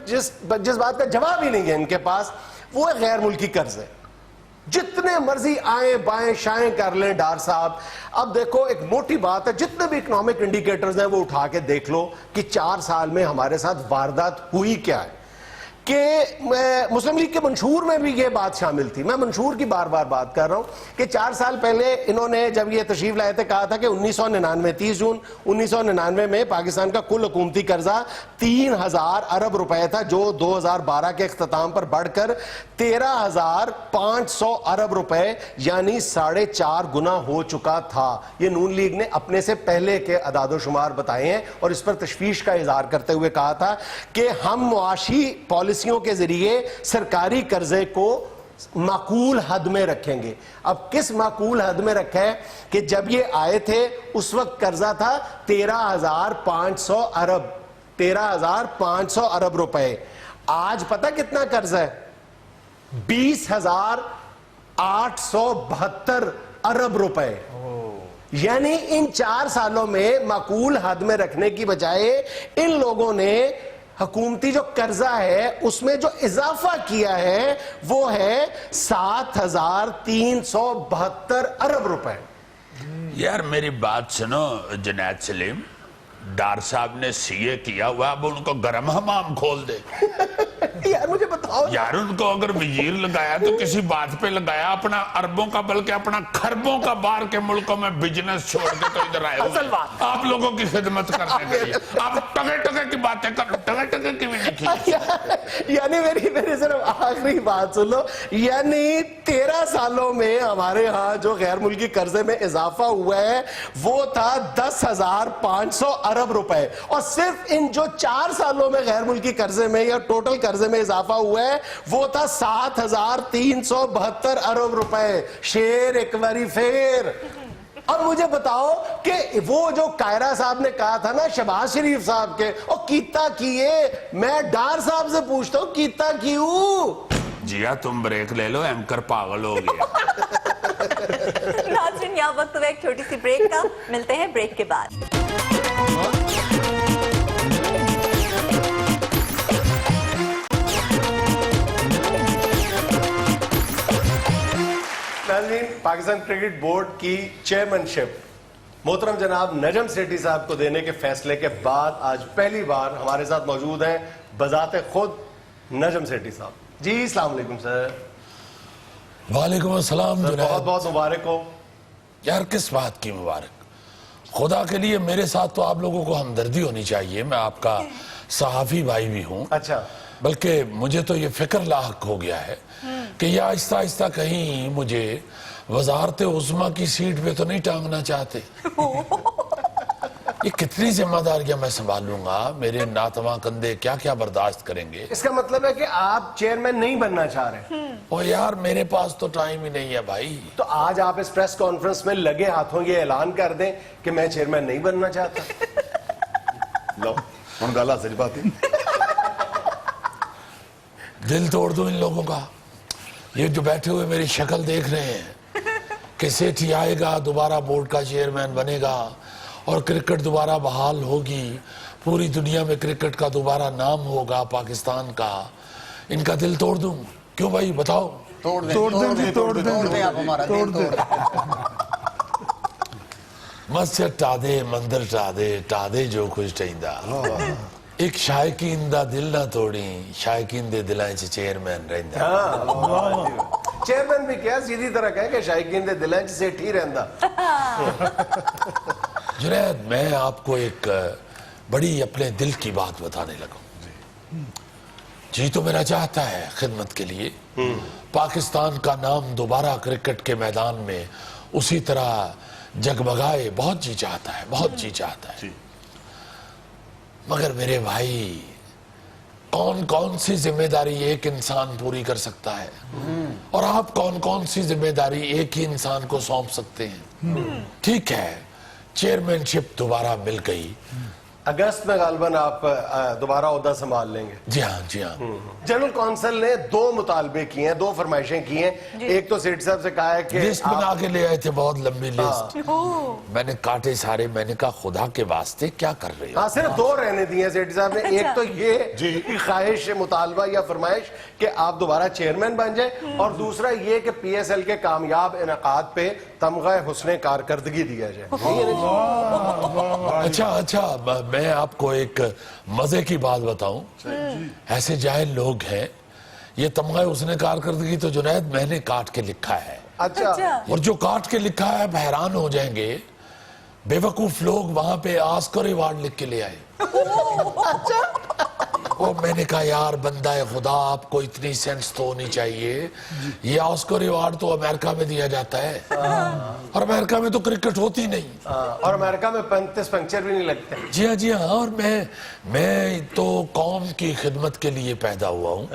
A: جس بات کا جواب ہی نہیں ہے ان کے پاس, وہ ہے غیر ملکی قرضے. جتنے مرضی آئیں بائیں شائیں کر لیں ڈار صاحب. اب دیکھو ایک موٹی بات ہے, جتنے بھی اکنامک انڈیکیٹرز ہیں وہ اٹھا کے دیکھ لو کہ 4 سال میں ہمارے ساتھ واردات ہوئی کیا ہے. کہ مسلم لیگ کے منشور میں بھی یہ بات شامل تھی. میں منشور کی بار بار بات کر رہا ہوں کہ 4 سال پہلے انہوں نے جب یہ تشریف لائے تھے کہا تھا کہ 30 جون 1999 میں پاکستان کا کل حکومتی قرضہ 3000 ارب روپے تھا, جو 2012 کے اختتام پر بڑھ کر 13500 ارب روپے یعنی 4.5 گنا ہو چکا تھا. یہ نون لیگ نے اپنے سے پہلے کے اعداد و شمار بتائے ہیں اور اس پر تشویش کا اظہار کرتے ہوئے کہا تھا کہ ہم معاشی پالیسیوں کے ذریعے سرکاری قرضے کو معقول حد میں رکھیں گے. اب کس معقول حد میں رکھا ہے کہ جب یہ آئے تھے اس وقت قرضہ تھا 13,500 ارب روپے. آج پتہ کتنا قرضہ ہے؟ 20,872 ارب روپے. یعنی ان 4 سالوں میں معقول حد میں رکھنے کی بجائے ان لوگوں نے حکومتی جو قرضہ ہے اس میں جو اضافہ کیا ہے وہ ہے 7,372 ارب روپے.
B: یار میری بات سنو جنید سلیم, डॉक्टर साहब ने सीए किया हुआ, अब उनको गर्म हमाम खोल दे।
A: यार मुझे बताओ
B: यार उनको अगर वजीर लगाया तो किसी बात पे लगाया, अपना अरबों का बल्कि अपना खरबों का बाहर के मुल्कों में बिजनेस छोड़ के तो इधर आए
A: असल बात।
B: आप लोगों की खिदमत करने के लिए। आप टके टके की बातें कर, टके टके की भी नहीं की।
A: यानी मेरी सिर्फ आखिरी बात सुन लो, यानी 13 सालों में हमारे यहाँ जो गैर मुल्की कर्जे में इजाफा हुआ है वो था 10,500 अरब रुपए, और सिर्फ इन जो 4 सालों में गैर मुल्की कर्जे में या टोटल कर्जे में इजाफा हुआ है वो था 7,372 अरब रुपए। शेर एक बारी फेर। और मुझे बताओ कि वो जो कायरा साहब ने कहा था ना शहबाज शरीफ साहब के, और कीता किए, मैं डार साहब से पूछता हूं कीता क्यों?
B: जिया तुम ब्रेक ले लो, एंकर पागल हो गया।
F: नाज़रीन, यहाँ वक्त हुआ एक छोटी सी ब्रेक का, मिलते हैं ब्रेक के बाद।
A: नाज़रीन, पाकिस्तान क्रिकेट बोर्ड की चेयरमैनशिप मोहतरम जनाब नजम सेठी साहब को देने के फैसले के बाद आज पहली बार हमारे साथ मौजूद हैं बजाते खुद नजम सेठी साहब। जी अस्सलाम वालेकुम सर।
H: वालेकुम अस्सलाम
A: बहुत
H: जुनैद।
A: बहुत मुबारक हो।
H: यार किस बात की मुबारक? खुदा के लिए मेरे साथ तो आप लोगों को हमदर्दी होनी चाहिए। मैं आपका सहाफी भाई भी हूँ,
A: अच्छा,
H: बल्कि मुझे तो ये फिक्र लाहक हो गया है कि ये आहिस्ता आहिस्ता कहीं मुझे वजारत उस्मा की सीट पे तो नहीं टांगना चाहते। ये कितनी जिम्मेदारियां मैं संभालूंगा, मेरे नातवा कंधे क्या क्या बर्दाश्त करेंगे।
A: इसका मतलब है कि आप चेयरमैन नहीं बनना चाह रहे।
H: और यार मेरे पास तो टाइम ही नहीं है भाई।
A: तो आज आप इस प्रेस कॉन्फ्रेंस में लगे हाथों ये ऐलान कर दें कि मैं चेयरमैन नहीं बनना चाहता।
C: लो ਹੁਣ ਗੱਲ ਹੱਸ ਪਾਤੀ।
H: दिल तोड़ दूं इन लोगों का। ये जो बैठे हुए मेरी शक्ल देख रहे हैं कि सेठी आएगा, दोबारा बोर्ड का चेयरमैन बनेगा और क्रिकेट दोबारा बहाल होगी, पूरी दुनिया में क्रिकेट का दोबारा नाम होगा पाकिस्तान का, इनका दिल तोड़ दूं? क्यों भाई बताओ?
G: तोड़ दे आप हमारा दिल तोड़ दे।
H: मस्जिद टादे, मंदिर टादे जो कुछ चाहिदा। एक शायकीन दा दिल ना तोड़ी, शायकीन दे दिलां च चेयरमैन रहिंदा।
A: चेयरमैन भी क्या सीधी तरह कहे कि शायकीन दे दिलां च सेठी रहंदा।
H: जुनैद, मैं आपको एक बड़ी अपने दिल की बात बताने लगा। जी तो मेरा चाहता है खिदमत के लिए पाकिस्तान का नाम दोबारा क्रिकेट के मैदान में उसी तरह जगमगाए, बहुत जी चाहता है, बहुत जी चाहता है। मगर मेरे भाई, कौन कौन सी जिम्मेदारी एक इंसान पूरी कर सकता है, और आप कौन कौन सी जिम्मेदारी एक ही इंसान को सौंप सकते हैं? ठीक है, चेयरमैनशिप दोबारा मिल गई,
A: अगस्त में गालबन आप दोबारा ओहदा संभाल लेंगे।
H: जी हाँ, जी हाँ।
A: जनरल काउंसिल ने 2 मुतालबे किए हैं, 2 फरमाइशें की हैं। एक तो सेठ साहब से कहा है कि
H: लिस्ट बना के ले आए थे, बहुत लंबी लिस्ट। मैंने काटे सारे, मैंने कहा खुदा के वास्ते क्या कर रहे हो?
A: हाँ, सिर्फ 2 रहने दिए सेठ साहब ने। एक तो ये कि ख्वाहिश, मुतालबा या फरमाइश कि आप दोबारा चेयरमैन बन जाए, और दूसरा ये कि PSL के कामयाब इनेकाद पे तमगा हुस्ने कारकर्दगी दिया जाए।
H: अच्छा, मैं आपको एक मजे की बात बताऊं। ऐसे जाहिल लोग हैं, ये तमगा उसने कारकर्दगी तो जुनैद मैंने काट के लिखा है।
A: अच्छा,
H: और जो काट के लिखा है आप हैरान हो जाएंगे, बेवकूफ लोग वहां पे ऑस्कर अवार्ड लिख के ले आए। और मैंने कहा यार बंदा है खुदा, आपको इतनी सेंस तो होनी चाहिए। ये ऑस्कर अवार्ड तो अमेरिका में दिया जाता है, और अमेरिका में तो क्रिकेट होती नहीं।
A: और अमेरिका में 35 पंक्चर भी नहीं लगते।
H: जी हाँ, जी हाँ। और मैं तो कौम की खिदमत के लिए पैदा हुआ हूँ।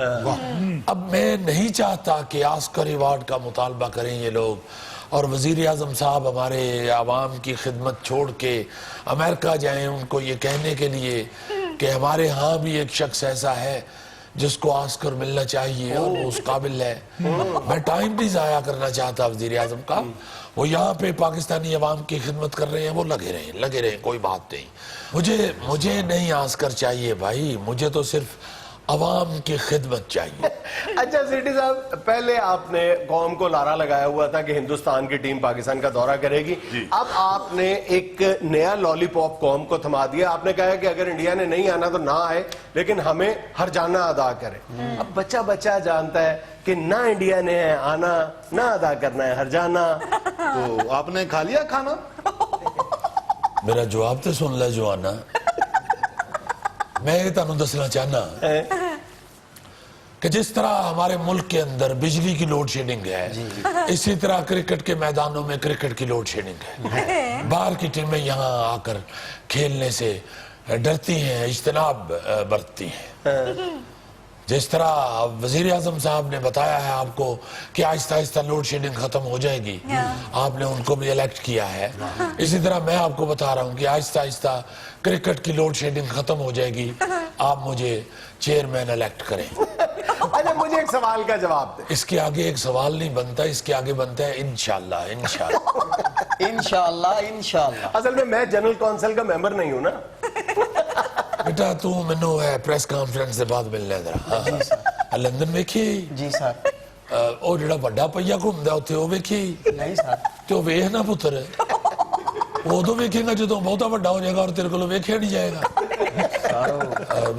H: अब मैं नहीं चाहता कि ऑस्कर अवार्ड का मुतालबा करें ये लोग, और वजीर आजम साहब हमारे आवाम की खिदमत छोड़ के अमेरिका जाएं उनको ये कहने के लिए कि हमारे यहाँ भी एक शख्स ऐसा है जिसको ऑस्कर मिलना चाहिए और वो उस काबिल है। मैं टाइम नहीं जाया करना चाहता वजीर आजम का। वो यहाँ पे पाकिस्तानी अवाम की खिदमत कर रहे हैं, वो लगे रहें, कोई बात नहीं। मुझे नहीं ऑस्कर चाहिए भाई, मुझे तो सिर्फ عوام کی خدمت چاہیے.
A: اچھا سیٹھی صاحب، پہلے آپ نے قوم کو لارا لگایا ہوا تھا کہ ہندوستان کی ٹیم پاکستان کا دورہ کرے گی. اب آپ نے ایک نیا لالی پاپ قوم کو تھما دیا. آپ نے کہا کہ اگر انڈیا نے نہیں آنا تو نہ آئے، لیکن ہمیں ہر جانا ادا کرے. اب بچہ جانتا ہے کہ نہ انڈیا نے آنا نہ ادا کرنا ہے ہر جانا.
C: تو آپ نے کھا لیا کھانا؟
H: میرا جواب تو سن لے جوانا. میں تانوں دسنا چاہنا کہ جس طرح ہمارے ملک کے اندر بجلی کی لوڈ شیڈنگ ہے، اسی طرح کرکٹ کے میدانوں میں کرکٹ کی لوڈ شیڈنگ ہے. باہر کی ٹیمیں یہاں آ کر کھیلنے سے ڈرتی ہیں، اجتناب برتتی ہیں. جس طرح وزیر اعظم صاحب نے بتایا ہے آپ کو کہ آہستہ آہستہ لوڈ شیڈنگ ختم ہو جائے گی، آپ نے ان کو بھی الیکٹ کیا ہے، اسی طرح میں آپ کو بتا رہا ہوں کہ آہستہ آہستہ کرکٹ کی لوڈ شیڈنگ ختم ہو جائے گی. آپ مجھے چیئرمین الیکٹ کریں.
A: اچھا مجھے ایک سوال کا جواب دیں.
H: اس کے آگے ایک سوال نہیں بنتا، اس کے آگے بنتا ہے انشاءاللہ.
G: انشاءاللہ انشاءاللہ.
A: اصل میں جنرل کونسل کا ممبر نہیں ہوں نا.
H: بیٹا تو مینوں پریس کانفرنس سے بعد ملنے ذرا. لندن ویکھی
G: جی سر.
H: او جڑا بڑا پہیا گھومدا اوتھے او ویکھی
G: نہیں سر.
H: تے او ویکھ نا پتر، ادو ویکھے گا جدوں بہتا بڑا ہو جائے گا اور تیرے کو ویکھیا نہیں جائے گا.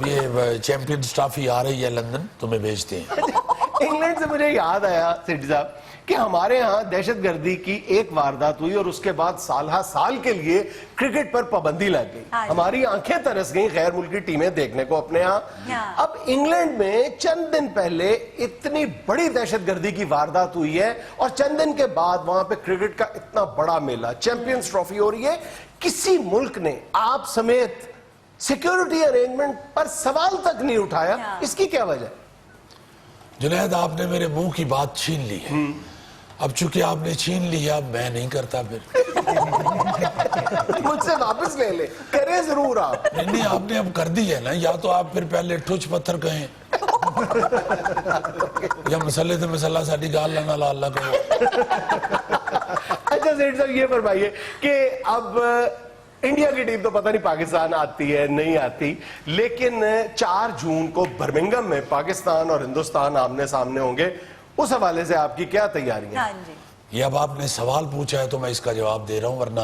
H: یہ چیمپئنز ٹرافی آ رہی ہے لندن، تمہیں بھیجتے ہیں.
A: انگلینڈ سے مجھے یاد آیا سیٹھی صاحب کہ ہمارے ہاں دہشت گردی کی ایک واردات ہوئی اور اس کے بعد سالہ سال کے لیے کرکٹ پر پابندی لگ گئی. ہماری آنکھیں ترس گئیں غیر ملکی ٹیمیں دیکھنے کو اپنے ہاں. اب انگلینڈ میں چند دن پہلے اتنی بڑی دہشت گردی کی واردات ہوئی ہے اور چند دن کے بعد وہاں پہ کرکٹ کا اتنا بڑا میلہ چیمپئنز ٹرافی ہو رہی ہے. کسی ملک نے آپ سمیت سیکیورٹی ارینجمنٹ پر سوال تک نہیں اٹھایا. اس کی کیا وجہ؟
H: جنید آپ نے میرے منہ کی بات چھین لی ہے. اب چونکہ آپ نے چھین لی، اب میں نہیں کرتا. پھر
A: مجھ سے واپس لے لے، کرے ضرور آپ.
H: نہیں آپ نے اب کر دی ہے نا. یا تو آپ پھر پہلے ٹھوچ پتھر کہیں یا مسئلے سے مسئلہ ساڈی گال نہ لا اللہ کرو.
A: اچھا سیٹھ صاحب یہ فرمائیے کہ اب انڈیا کی ٹیم تو پتہ نہیں پاکستان آتی ہے نہیں آتی، لیکن 4 جون کو برمنگم میں پاکستان اور ہندوستان آمنے سامنے ہوں گے. اس حوالے سے آپ کی کیا تیاریاں؟
H: یہ اب آپ نے سوال پوچھا ہے تو میں اس کا جواب دے رہا ہوں، ورنہ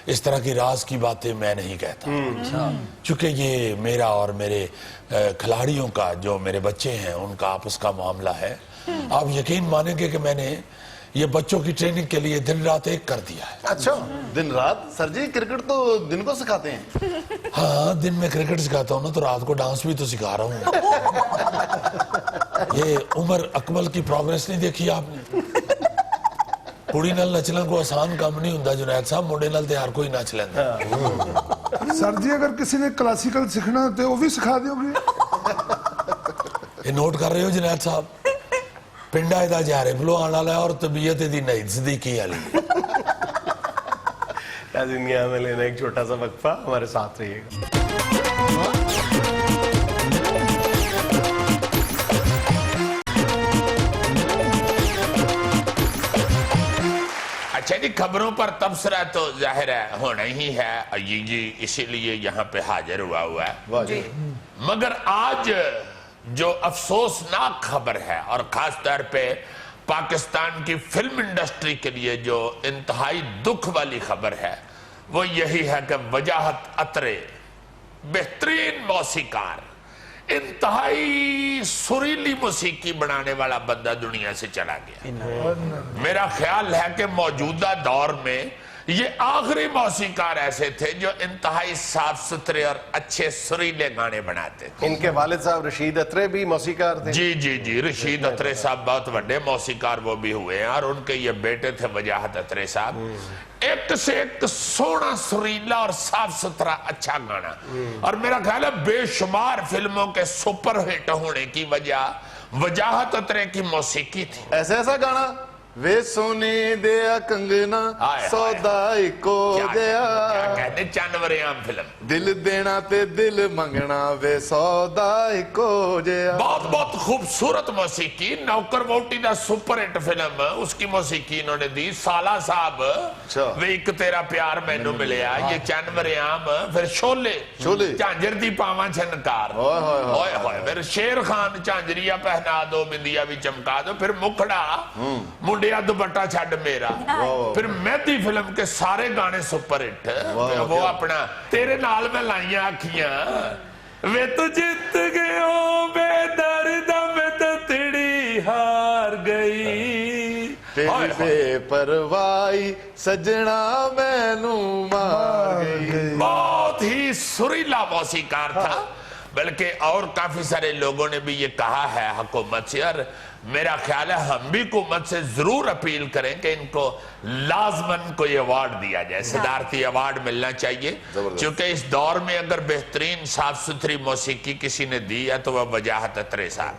H: اس طرح کی راز کی باتیں میں نہیں کہتا. چونکہ یہ میرا اور میرے کھلاڑیوں کا، جو میرے بچے ہیں ان کا آپس کا معاملہ ہے. آپ یقین مانیں گے کہ میں نے یہ بچوں کی ٹریننگ کے لیے دن رات ایک کر دیا ہے.
C: اچھا دن رات؟ سر جی کرکٹ تو دن کو سکھاتے ہیں.
H: ہاں دن میں کرکٹ سکھاتا ہوں نا، تو رات کو ڈانس بھی تو سکھا رہا ہوں. یہ عمر اکمل کی پروگریس نہیں دیکھی آپ نے؟ کڑی نال نچنا کو آسان کام نہیں ہوندا جنید صاحب، موڈے نال تے ہر کوئی نچ لیندا.
D: سر جی اگر کسی نے کلاسیکل سیکھنا تو وہ بھی سکھا دیو گے؟
H: یہ نوٹ کر رہے ہو جنید صاحب؟ پنڈا ادا جا رہے بلو آنا لیا اور طبیعت دی نہیں صدیقی علی.
A: دنیا میں لینا ایک چھوٹا سا وقفہ، ہمارے ساتھ رہیے گا.
B: اچھا جی، خبروں پر تبصرہ تو ظاہر ہے ہونا ہی ہے جی، اسی لیے یہاں پہ حاضر ہوا ہے. مگر آج جو افسوسناک خبر ہے اور خاص طور پہ پاکستان کی فلم انڈسٹری کے لیے جو انتہائی دکھ والی خبر ہے، وہ یہی ہے کہ وجاہت عطرے، بہترین موسیقار، انتہائی سریلی موسیقی بنانے والا بندہ دنیا سے چلا گیا. میرا خیال ہے کہ موجودہ دور میں یہ آخری موسیقار ایسے تھے جو انتہائی صاف ستھرے اور اچھے سریلے گانے بناتے تھے.
A: ان کے والد صاحب رشید اترے بھی موسیقار تھے.
B: جی رشید اترے صاحب بہت بڑے موسیقار وہ بھی ہوئے ہیں، اور ان کے یہ بیٹے تھے وجاہت اترے صاحب. ایک سے ایک سونا سریلا اور صاف ستھرا اچھا گانا، اور میرا خیال ہے بے شمار فلموں کے سپر ہٹ ہونے کی وجہ وجاہت اترے کی موسیقی تھی.
C: ایسا گانا वे सोने दिया कंगना
B: हाय, हाय,
C: सौदा इको
B: क्या
C: दिया
B: कहते जानवरे आम फिल्म
C: दिल देना ते दिल मंगना वे सौदा इको जिया
B: बहुत बहुत खूबसूरत मौसीकी नौकर वोटी दा सुपर हिट फिल्म उसकी मौसीकी इन्होंने दी साला साहब वे एक तेरा प्यार मैनू मिलिया ये जानवरे आम फिर शोले
C: शोले।
B: झांझर दी पावा छनकार
C: ओए होए होए।
B: ओए होए फिर शेर खान झांझरिया पहना दो बिंदिया भी चमका दो फिर मुखड़ा मुंडिया दुपट्टा छड़ मेरा फिर मेहदी फिल्म के सारे गाने सुपर हिट वो अपना तेरे नाल मैं लाइया अखियां वे तो जीत गए बेदर्दा मैं तो तिड़ी हार गई
C: तेरी बेपरवाही सजना मैनू मार गई
B: बहुत ही सुरीला मौसीकार था बल्कि और काफी सारे लोगों ने भी ये कहा है हुकूमत से और मेरा ख्याल है हम भी हुकूमत से जरूर अपील करें कि इनको लाजमन कोई अवार्ड दिया जाए सदारती अवार्ड मिलना चाहिए क्योंकि इस दौर में अगर बेहतरीन साफ सुथरी मौसीकी किसी ने दी है तो वह वजाहत अत्रे साहब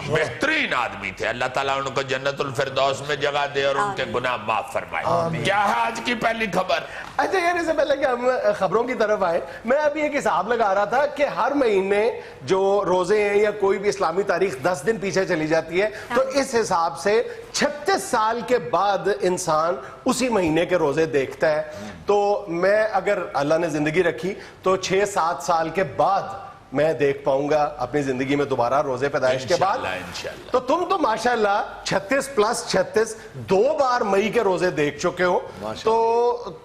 B: बेहतरीन आदमी थे अल्लाह ताला उनको जन्नतुल फिरदौस में जगह दे और उनके गुनाह माफ फरमाए क्या है आज की पहली खबर
A: अच्छा यार इससे पहले कि हम खबरों की तरफ आए मैं अभी एक हिसाब लगा रहा था कि हर महीने जो रोजे हैं या कोई भी इस्लामी तारीख 10 दिन पीछे चली जाती है तो इस हिसाब से 36 साल के बाद इंसान उसी महीने के रोजे देखता है तो मैं अगर अल्लाह ने जिंदगी रखी तो 6-7 साल के बाद मैं देख पाऊंगा अपनी जिंदगी में दोबारा रोजे पैदाइश के बाद
B: इंशाल्लाह।
A: तो तुम तो माशाल्लाह 36 + 36 2 बार मई के रोजे देख चुके हो तो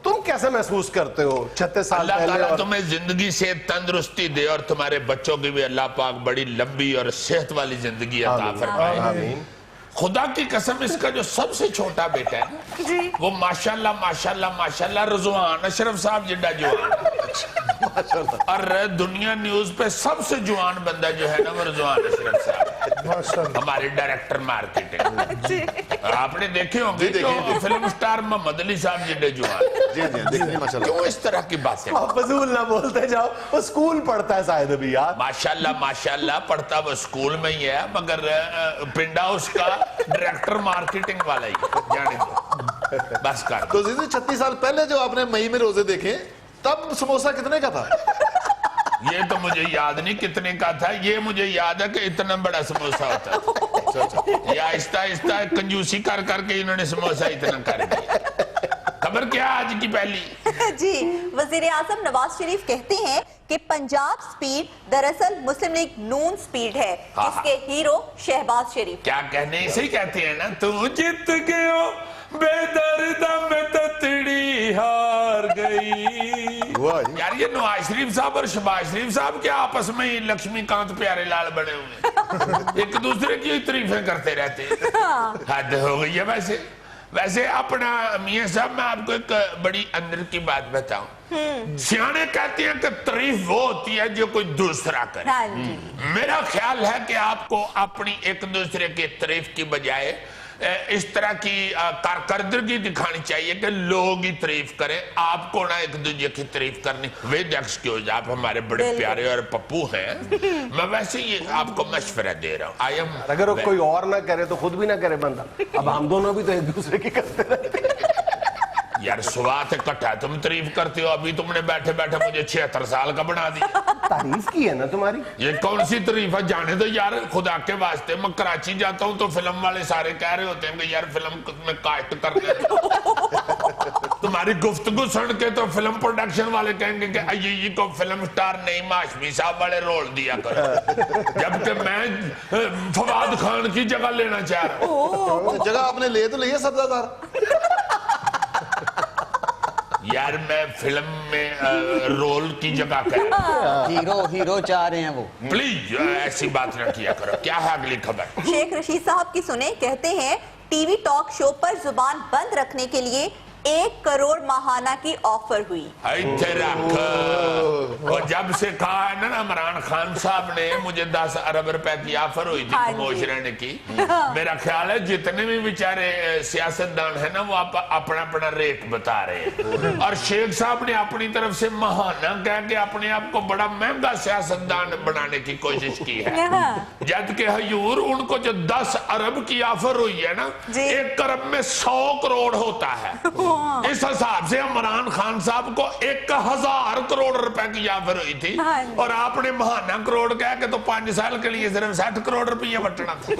A: तुम कैसे महसूस करते हो 36 साल
B: अल्लाह
A: पहले
B: ताला
A: और
B: तुम्हें जिंदगी से तंदुरुस्ती दे और तुम्हारे बच्चों की भी अल्लाह पाक बड़ी लंबी और सेहत वाली जिंदगी अता फरमाए
A: आमीन।
B: खुदा की कसम इसका जो सबसे छोटा बेटा है ना वो माशाल्लाह माशाल्लाह माशाल्लाह रज़वान अशरफ साहब जिड्डा जवान और दुनिया न्यूज पे सबसे जवान बंदा जो है ना वो रज़वान अशरफ साहब हमारे डायरेक्टर मार्केटिंग आपने देखे होंगे जो फिल्म स्टार मोहम्मद अली साहब जिड्डे जवान
C: जी जी देखिए माशाल्लाह
B: क्यों इस तरह की बातें
A: आप फजूल ना बोलते जाओ वो स्कूल पढ़ता है शायद अभी यार
B: माशाल्लाह माशाल्लाह पढ़ता वो स्कूल में ही है मगर पिंडा उसका डायरेक्टर मार्केटिंग वाला ही जाने दो बस कर
C: तो जी 36 साल पहले जो आपने मई में रोजे देखे तब समोसा कितने का था
B: ये तो मुझे याद नहीं कितने का था ये मुझे याद है कि इतना बड़ा समोसा होता है या आहिस्ता आहिस्ता कंजूसी कर करके इन्होंने समोसा इतना कर दिया खबर क्या आज की पहली
F: जी वजीर आजम नवाज शरीफ कहते हैं कि पंजाब स्पीड दरअसल मुस्लिम लीग नून स्पीड है जिसके हीरो शहबाज शरीफ
B: क्या कहने इसे ही कहते हैं ना तू जीत गयो बेदर्दा में तो तिड़ी हार गई यार ये नवाज शरीफ साहब और शहबाज शरीफ साहब क्या आपस में ही लक्ष्मीकांत प्यारे लाल बने हुए एक दूसरे की तारीफें करते रहते हद हो गई है वैसे अपना मियां साहब मैं आपको एक बड़ी अंदर की बात बताऊं सियाने कहते हैं कि तारीफ वो होती है जो कोई दूसरा करे मेरा ख्याल है कि आपको अपनी एक दूसरे की तारीफ की बजाय इस तरह की कारकर्दगी दिखानी चाहिए कि लोग ही तारीफ करें आपको ना एक दूसरे की तारीफ करनी विद एक्सक्यूज आप हमारे बड़े प्यारे और पप्पू हैं मैं वैसे ही आपको मशवरा दे रहा हूँ आई एम
A: अगर वो कोई और ना करे तो खुद भी ना करे बंदा अब हम दोनों भी तो एक दूसरे की करते रहते हैं
B: यार स्वात इकट्ठा तुम तारीफ करते हो अभी तुमने बैठे बैठे मुझे 76 साल का बना दिया
A: तारीफ की है ना तुम्हारी
B: ये कौन सी तारीफ है जाने दो यार खुदा के वास्ते मैं कराची जाता हूँ तो फिल्म वाले सारे कह रहे होते हैं कि यार फिल्म में कास्ट कर दे तुम्हारी गुफ्तगू सुन के तो फिल्म प्रोडक्शन वाले कहेंगे कि अय्यी को फिल्म स्टार नहीं हाशमी साहब वाले रोल दिया करो जबकि मैं फवाद खान की जगह लेना चाह रहा हूँ
C: जगह आपने ले तो लिया सब्जादार
B: यार मैं फिल्म में रोल की जगह कह रहा हूँ
G: हीरो चाह रहे हैं वो
B: प्लीज ऐसी बात न किया करो क्या है अगली खबर
F: शेख रशीद साहब की सुने कहते हैं टीवी टॉक शो पर जुबान बंद रखने के लिए 1 करोड़ माहाना की ऑफर हुई।
B: वो जब से कहा है ना इमरान खान साहब ने मुझे 10 अरब रुपए की ऑफर हुई थी
F: हाँ जी।
B: खामोश रहने की, मेरा ख्याल है जितने भी बेचारे सियासतदान है ना वो अपना अपना रेट बता रहे हैं, और शेख साहब ने अपनी तरफ से महाना कह के अपने आप को बड़ा महंगा सियासतदान बनाने की कोशिश की है, जबकि हजूर उनको जो 10 अरब की ऑफर हुई है ना,
F: जी।
B: 1 अरब में 100 करोड़ होता है। इस हिसाब से इमरान खान साहब को 1000 करोड़ रुपए की ऑफर हुई थी,
F: हाँ जी।
B: और आपने महाना करोड़ कह के तो 5 साल के लिए सिर्फ 60 करोड़ रुपया बटना था।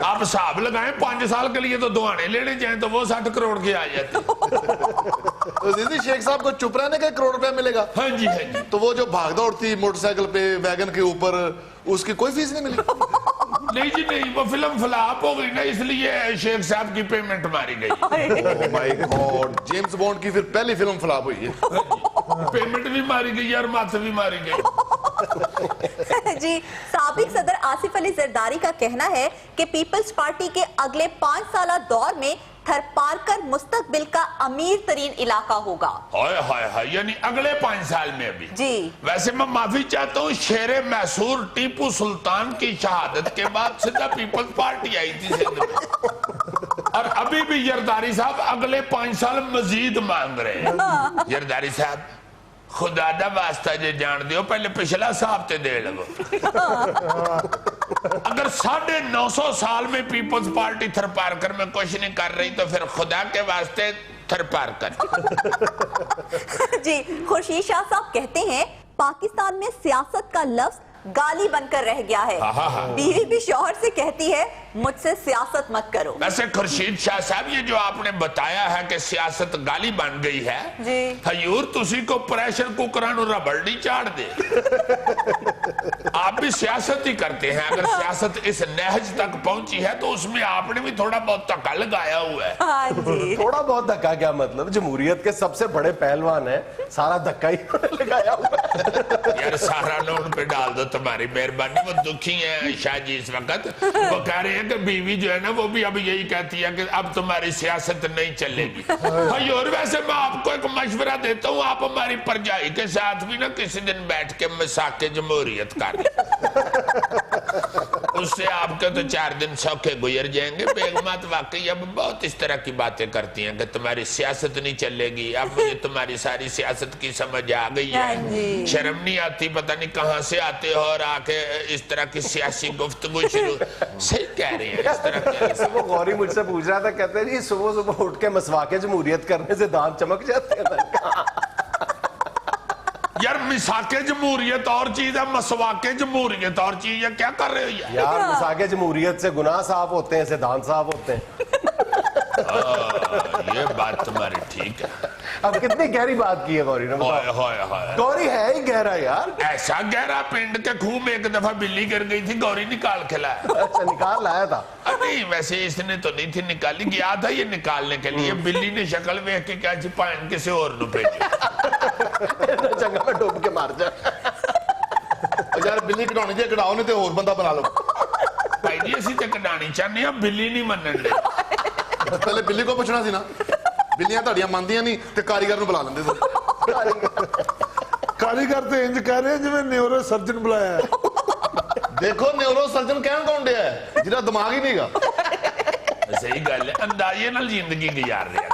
B: आप हिसाब लगाएं, 5 साल के लिए तो दुआने लेने जाए तो वो 60 करोड़ के आ जाते।
C: तो दीदी शेख साहब को चुप रहने का 1 करोड़ रुपया मिलेगा?
B: हाँ जी, हाँ जी।
C: तो वो जो भाग दौड़ थी मोटरसाइकिल पे वैगन के ऊपर, उसकी कोई फीस नहीं मिली?
B: नहीं जी नहीं, वो फिल्म फ्लॉप हो गई ना, इसलिए शेख साहब की पेमेंट मारी गई।
C: Oh my God, James bond की फिर पहली फिल्म फ्लॉप हुई है।
B: पेमेंट भी मारी गई और माथ भी मारी गई।
F: जी, साबिक सदर आसिफ अली जरदारी का कहना है कि पीपल्स पार्टी के अगले 5 साल दौर में थरपारकर मुस्तकबिल का अमीर तरीन इलाका होगा।
B: हाय हाय हाय, यानी अगले 5 साल में अभी।
F: जी।
B: वैसे मैं माफी चाहता हूँ, शेरे मैसूर टीपू सुल्तान की शहादत के बाद सीधा पीपल्स पार्टी आई थी सिंध में, और अभी भी जरदारी साहब अगले 5 साल मजीद मांग रहे हैं। जरदारी साहब खुदा दा वास्ता जे जान दियो, पहले पिछला साहब ते दे लगो। अगर 950 साल में पीपल्स पार्टी थरपारकर में कुछ नहीं कर रही तो फिर खुदा के वास्ते थरपारकर।
F: जी, खुर्शीद शाह साहब कहते हैं पाकिस्तान में सियासत का लफ्ज गाली बनकर रह गया है। बीवी भी शौहर से कहती है मुझसे सियासत मत करो।
B: वैसे खुर्शीद शाह साहब, ये जो आपने बताया है कि सियासत गाली बन गई है,
F: जी।
B: हजूर तुसी को प्रेशर कुकर रबड़ी चाड़ दे। आप भी सियासत ही करते हैं, अगर सियासत इस नहज तक पहुंची है तो उसमें आपने भी थोड़ा बहुत धक्का लगाया हुआ है।
F: हाँ जी।
A: थोड़ा बहुत धक्का क्या मतलब, जमहूरियत के सबसे बड़े पहलवान है, सारा धक्का ही लगाया हुआ है।
B: यार सारा ना उन पे डाल दो, तुम्हारी मेहरबानी। वो दुखी है शाह जी इस वक्त, वो कह रहे हैं कि बीवी जो है ना वो भी अब यही कहती है कि अब तुम्हारी सियासत नहीं चलेगी। और वैसे मैं आपको एक मशवरा देता हूँ, आप हमारी परजाई के साथ भी ना किसी दिन बैठ के मसाके जमहूरियत कर लें। उससे आपके तो 4 दिन सौखे गुजर जाएंगे। बेगमात वाकई अब बहुत इस तरह की बातें करती हैं कि तुम्हारी सियासत नहीं चलेगी, अब मुझे तुम्हारी सारी सियासत की समझ आ गई है, शर्म नहीं आती, पता नहीं कहाँ से आते हो और आके इस तरह की सियासी गुफ्तगू शुरू। सही कह रहे हैं, इस तरह की।
A: वो गौरी मुझसे पूछ रहा था, कहते हैं जी सुबह सुबह उठ के मसवाके जमहूरियत करने से दांत चमक जाते हैं।
B: यार मिसाके जमहूरियत और चीज है, मसवाके जमहूरियत और चीज है, क्या कर रहे हो
A: यार? मसाके जमहूरियत से गुनाह साफ होते हैं, से दांत साफ होते हैं।
B: ये बात तुम्हारी ठीक है।
A: अब कितनी गहरी बात की है गौरी ने,
B: हाय हाय हाय।
A: गौरी है ही गहरा यार।
B: ऐसा गहरा, पिंड के खूह में एक दफा बिल्ली गिर गई थी, गौरी निकाल के लाया।
A: अच्छा, निकाल लाया था?
B: नहीं, वैसे इसने तो नहीं थी निकाली, गया था ये निकालने के लिए। बिल्ली ने शक्ल देख के क्या पान किसी और ने भेजी।
A: चंगा में डूब के मार जा।
C: यार बिल्ली कढ़ानी चाहिए, कढ़ाओ नहीं तो और बंदा बना लो।
B: भाई जी ਅਸੀਂ ਤੇ ਕਢਾਣੀ ਚਾਹਨੇ ਆ, ਬਿੱਲੀ ਨਹੀਂ ਮੰਨਣ ਦੇ।
C: पहले बिल्ली को पूछना सी ना, बिल्लियां ਤੁਹਾਡੀਆਂ ਮੰਨਦੀਆਂ ਨਹੀਂ ਤੇ ਕਾਰੀਗਰ ਨੂੰ ਬੁਲਾ ਲੈਂਦੇ ਸੀ।
D: कारीगर तो इंज कह रहे हैं जिवें न्यूरो सर्जन बुलाया है।
C: देखो न्यूरो सर्जन कहन कौन डਿਆ है ਜਿਹਦਾ ਦਿਮਾਗ ਹੀ ਨਹੀਂਗਾ।
B: सही गल है, अंदाजे नाल जिंदगी गुजार रहे हैं।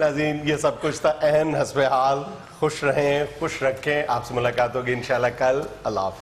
A: नाज़रीन, ये सब कुछ था अहम हस्बे हाल। खुश रहें, खुश रखें। आपसे मुलाकात होगी इंशाल्लाह कल। अल्लाह हाफ़िज़।